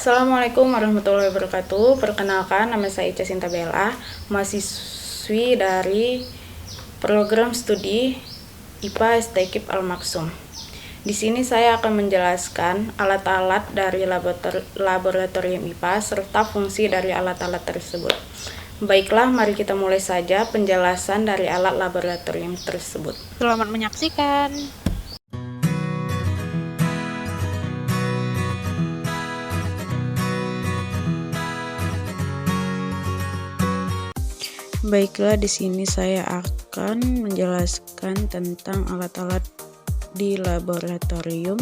Assalamualaikum warahmatullahi wabarakatuh. Perkenalkan, nama saya Ica Sinta Bella, mahasiswi dari program studi IPA STKIP Al-Maksum. Di sini saya akan menjelaskan alat-alat dari laboratorium IPA serta fungsi dari alat-alat tersebut. Baiklah, mari kita mulai saja penjelasan dari alat laboratorium tersebut. Selamat menyaksikan. Baiklah, di sini saya akan menjelaskan tentang alat-alat di laboratorium,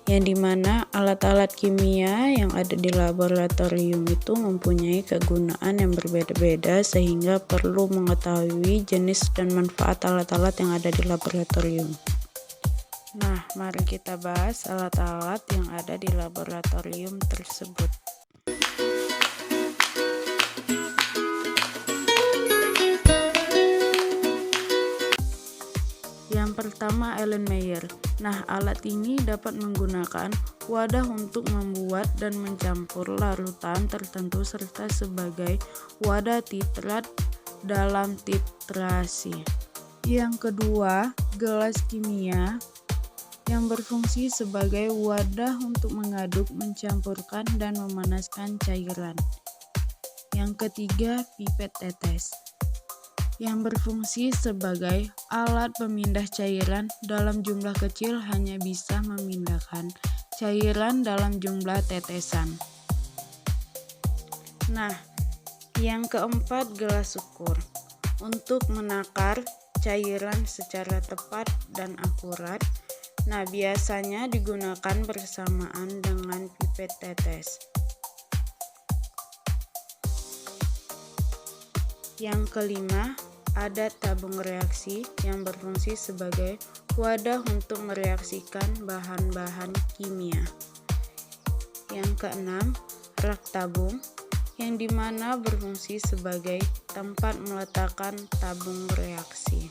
yang dimana alat-alat kimia yang ada di laboratorium itu mempunyai kegunaan yang berbeda-beda, sehingga perlu mengetahui jenis dan manfaat alat-alat yang ada di laboratorium. Nah, mari kita bahas alat-alat yang ada di laboratorium tersebut. Yang pertama, Erlenmeyer. Nah, alat ini dapat menggunakan wadah untuk membuat dan mencampur larutan tertentu serta sebagai wadah titrat dalam titrasi. Yang kedua, gelas kimia yang berfungsi sebagai wadah untuk mengaduk, mencampurkan, dan memanaskan cairan. Yang ketiga, pipet tetes yang berfungsi sebagai alat pemindah cairan dalam jumlah kecil, hanya bisa memindahkan cairan dalam jumlah tetesan. Nah, yang keempat, gelas ukur untuk menakar cairan secara tepat dan akurat. Nah, biasanya digunakan bersamaan dengan pipet tetes. Yang kelima, ada tabung reaksi yang berfungsi sebagai wadah untuk mereaksikan bahan-bahan kimia. Yang keenam, rak tabung yang dimana berfungsi sebagai tempat meletakkan tabung reaksi.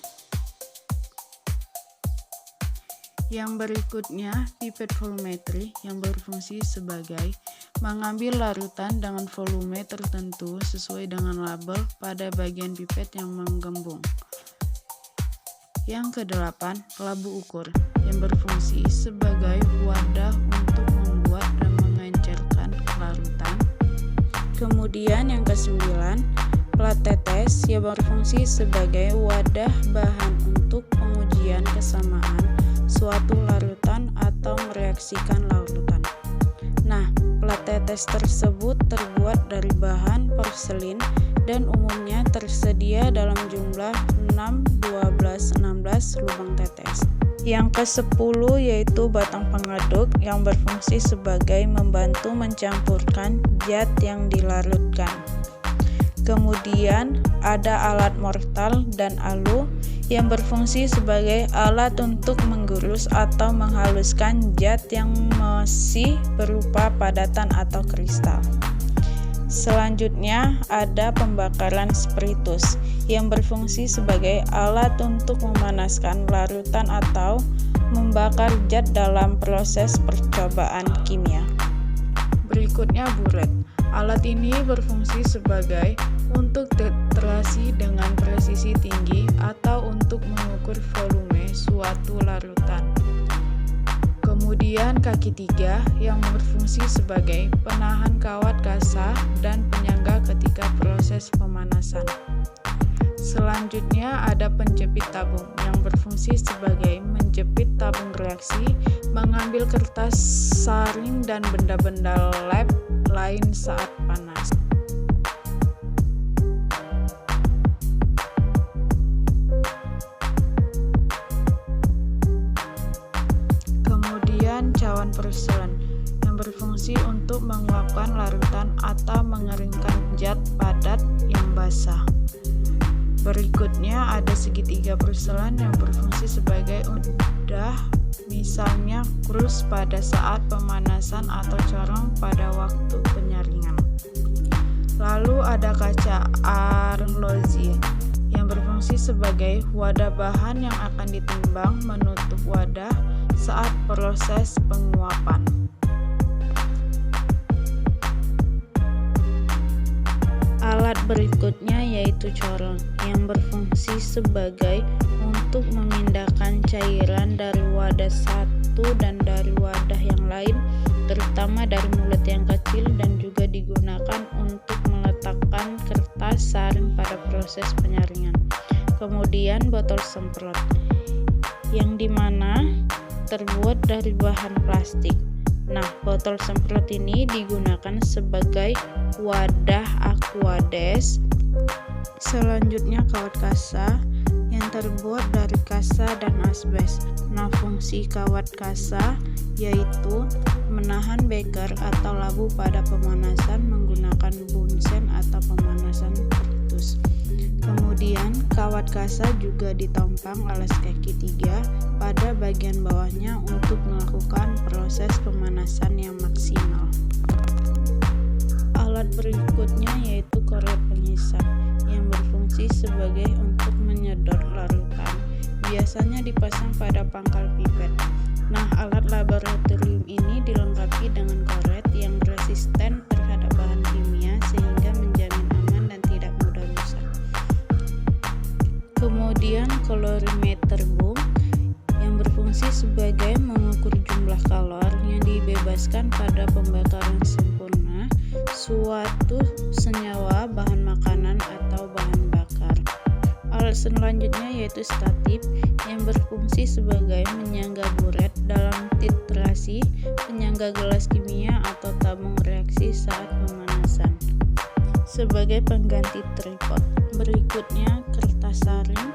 Yang berikutnya, pipet volumetri yang berfungsi sebagai mengambil larutan dengan volume tertentu sesuai dengan label pada bagian pipet yang menggembung. Yang kedelapan, labu ukur yang berfungsi sebagai wadah untuk membuat dan mengencerkan larutan. Kemudian yang kesembilan, plat tetes yang berfungsi sebagai wadah bahan untuk pengujian kesamaan suatu larutan atau mereaksikan larutan. Nah, plat tetes tersebut terbuat dari bahan porselin dan umumnya tersedia dalam jumlah 6, 12, 16 lubang tetes. Yang ke-10 yaitu batang pengaduk yang berfungsi sebagai membantu mencampurkan zat yang dilarutkan. Kemudian ada alat mortal dan alu yang berfungsi sebagai alat untuk menggurus atau menghaluskan zat yang masih berupa padatan atau kristal. Selanjutnya ada pembakaran spiritus yang berfungsi sebagai alat untuk memanaskan larutan atau membakar zat dalam proses percobaan kimia. Berikutnya buret. Alat ini berfungsi sebagai untuk titrasi dengan presisi tinggi atau untuk mengukur volume suatu larutan. Kemudian kaki tiga yang berfungsi sebagai penahan kawat kasar dan penyangga ketika proses pemanasan. Selanjutnya ada penjepit tabung yang berfungsi sebagai menjepit tabung reaksi, mengambil kertas, saring, dan benda-benda lab lain saat panas. Kemudian cawan porselen yang berfungsi untuk menguapkan larutan atau mengeringkan zat padat yang basah. Berikutnya ada segitiga porselen yang berfungsi sebagai wadah, misalnya krus pada saat pemanasan atau corong pada waktu penyaringan. Lalu ada kaca Arlozi yang berfungsi sebagai wadah bahan yang akan ditimbang menutup wadah saat proses penguapan. berikutnya yaitu corong yang berfungsi sebagai untuk memindahkan cairan dari wadah satu dan dari wadah yang lain, terutama dari mulut yang kecil, dan juga digunakan untuk meletakkan kertas saring pada proses penyaringan. Kemudian botol semprot yang dimana terbuat dari bahan plastik. Nah, botol semprot ini digunakan sebagai wadah aquades. Selanjutnya kawat kasa yang terbuat dari kasa dan asbes. Nah, fungsi kawat kasa yaitu menahan beker atau labu pada pemanasan menggunakan bunsen atau pemanasan kertas. Kemudian kawat kasa juga ditompang alas kaki 3 pada bagian bawahnya untuk melakukan proses pemanasan yang maksimal. Alat berikutnya yaitu korek pengisap yang berfungsi sebagai untuk menyedot larutan. Biasanya dipasang pada pangkal pipet. Nah, alat laboratorium ini dilengkapi dengan korek yang resisten terhadap bahan kimia sehingga menjamin aman dan tidak mudah rusak. Kemudian kolorimeter boom yang berfungsi sebagai mengukur jumlah kalori yang dibebaskan pada pembakaran sempurna suatu senyawa, bahan makanan atau bahan bakar. Alat selanjutnya yaitu statip yang berfungsi sebagai penyangga buret dalam titrasi, penyangga gelas kimia atau tabung reaksi saat pemanasan sebagai pengganti tripod. Berikutnya kertas saring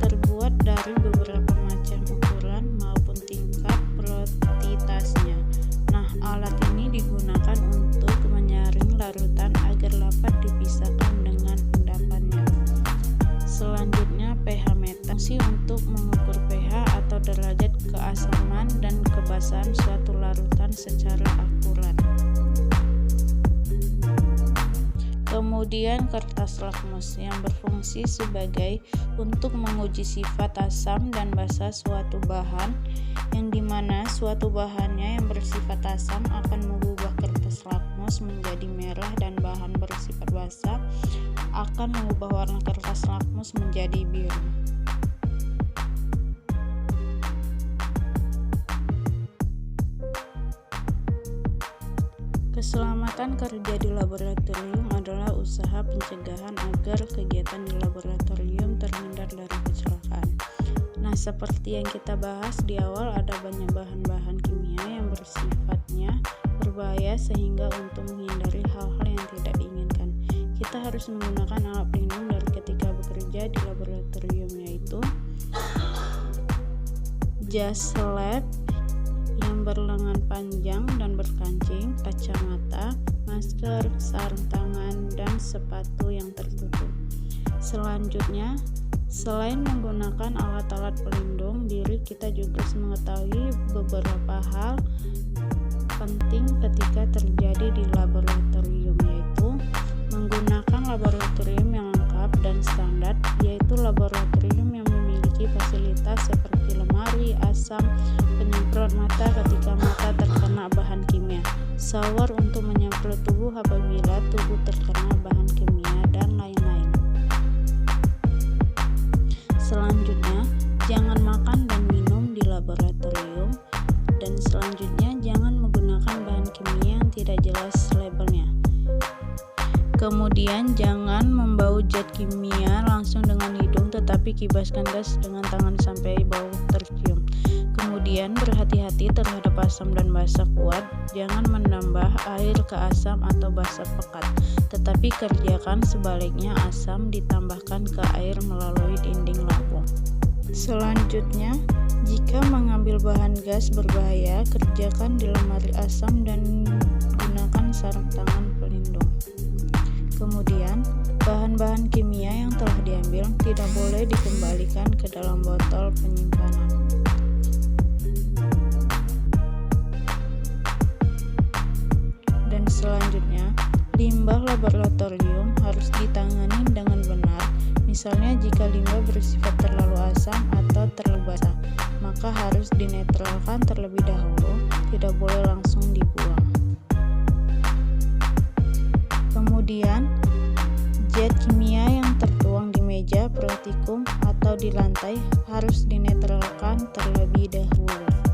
terbuat dari beberapa macam ukuran maupun tingkat porositasnya. Nah, alat ini digunakan untuk menyaring larutan agar dapat dipisahkan dengan endapannya. Selanjutnya pH meter, fungsi untuk mengukur pH atau derajat keasaman dan kebasahan suatu larutan secara akurat. Kemudian kertas lakmus yang berfungsi sebagai untuk menguji sifat asam dan basa suatu bahan, yang dimana suatu bahannya yang bersifat asam akan mengubah kertas lakmus menjadi merah dan bahan bersifat basa akan mengubah warna kertas lakmus menjadi biru. Keselamatan kerja di laboratorium adalah usaha pencegahan agar kegiatan di laboratorium terhindar dari kecelakaan. Nah, seperti yang kita bahas di awal, ada banyak bahan-bahan kimia yang bersifatnya berbahaya sehingga untuk menghindari hal-hal yang tidak diinginkan, kita harus menggunakan alat pelindung dari ketika bekerja di laboratorium, yaitu jas lab yang berlengan panjang dan berkancing, kacamata, masker, sarung tangan, dan sepatu yang tertutup. Selanjutnya, selain menggunakan alat-alat pelindung diri, kita juga harus mengetahui beberapa hal penting ketika terjadi di laboratorium, yaitu menggunakan laboratorium yang lengkap dan standar, yaitu laboratorium yang memiliki fasilitas seperti lemari, asam, penyemprot mata ketika mata terkena bahan kimia, shower untuk menyemprot tubuh apabila tubuh terkena bahan kimia, dan lain-lain. Selanjutnya, jangan makan dan minum di laboratorium, dan selanjutnya jangan menggunakan bahan kimia yang tidak jelas labelnya. Kemudian jangan membau zat kimia langsung dengan hidung, tetapi kibaskan gas dengan tangan sampai bau tercium. Kemudian berhati-hati terhadap asam dan basa kuat, jangan menambah air ke asam atau basa pekat, tetapi kerjakan sebaliknya, asam ditambahkan ke air melalui dinding lambung. Selanjutnya, jika mengambil bahan gas berbahaya, kerjakan di lemari asam dan gunakan sarung tangan pelindung. Kemudian, bahan-bahan kimia yang telah diambil tidak boleh dikembalikan ke dalam botol penyimpanan. Dan selanjutnya, limbah laboratorium harus ditangani dengan benar. Misalnya jika limbah bersifat terlalu asam atau terlalu basa, maka harus dinetralkan terlebih dahulu, tidak boleh langsung dibuang. Kemudian, zat sebelah tikung atau di lantai harus dinetralkan terlebih dahulu.